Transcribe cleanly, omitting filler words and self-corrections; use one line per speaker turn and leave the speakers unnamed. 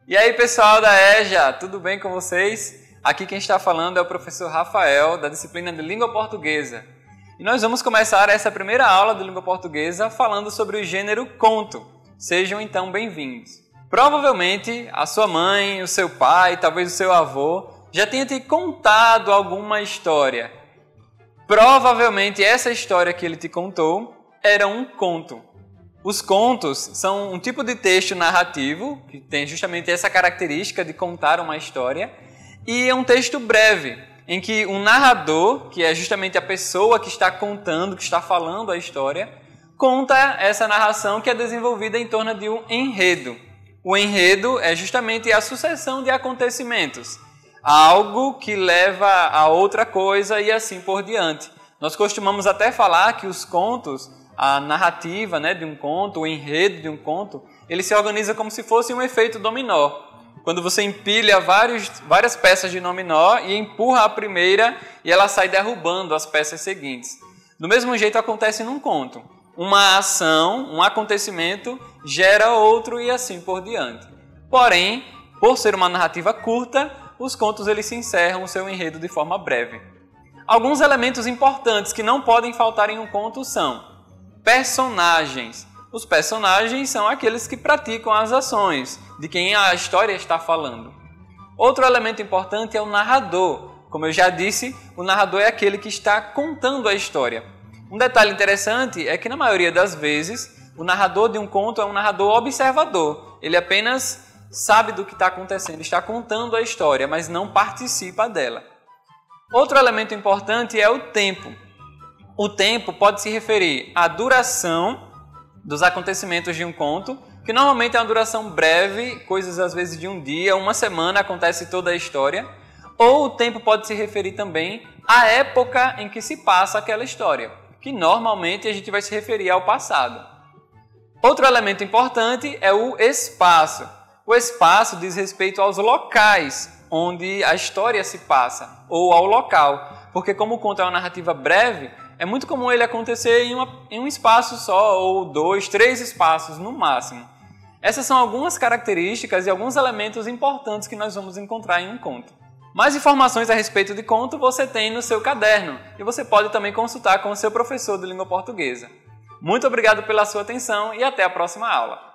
E aí pessoal da EJA, tudo bem com vocês? Aqui quem está falando é o professor Rafael, da disciplina de Língua Portuguesa. E nós vamos começar essa primeira aula de Língua Portuguesa falando sobre o gênero conto. Sejam então bem-vindos. Provavelmente a sua mãe, o seu pai, talvez o seu avô já tenha te contado alguma história. Provavelmente essa história que ele te contou era um conto. Os contos são um tipo de texto narrativo, que tem justamente essa característica de contar uma história, e é um texto breve, em que um narrador, que é justamente a pessoa que está contando, que está falando a história, conta essa narração que é desenvolvida em torno de um enredo. O enredo é justamente a sucessão de acontecimentos, algo que leva a outra coisa e assim por diante. Nós costumamos até falar que os contos, a narrativa, de um conto, o enredo de um conto, ele se organiza como se fosse um efeito dominó. Quando você empilha várias peças de dominó e empurra a primeira e ela sai derrubando as peças seguintes. Do mesmo jeito acontece num conto. Uma ação, um acontecimento gera outro e assim por diante. Porém, por ser uma narrativa curta, os contos eles se encerram o seu enredo de forma breve. Alguns elementos importantes que não podem faltar em um conto são personagens. Os personagens são aqueles que praticam as ações, de quem a história está falando. Outro elemento importante é o narrador. Como eu já disse, o narrador é aquele que está contando a história. Um detalhe interessante é que, na maioria das vezes, o narrador de um conto é um narrador observador. Ele apenas sabe do que está acontecendo, está contando a história, mas não participa dela. Outro elemento importante é o tempo. O tempo pode se referir à duração dos acontecimentos de um conto, que normalmente é uma duração breve, coisas às vezes de um dia, uma semana, acontece toda a história. Ou o tempo pode se referir também à época em que se passa aquela história, que normalmente a gente vai se referir ao passado. Outro elemento importante é o espaço. O espaço diz respeito aos locais onde a história se passa, ou ao local, porque como o conto é uma narrativa breve, é muito comum ele acontecer em um espaço só, ou 2, 3 espaços no máximo. Essas são algumas características e alguns elementos importantes que nós vamos encontrar em um conto. Mais informações a respeito de conto você tem no seu caderno e você pode também consultar com o seu professor de língua portuguesa. Muito obrigado pela sua atenção e até a próxima aula.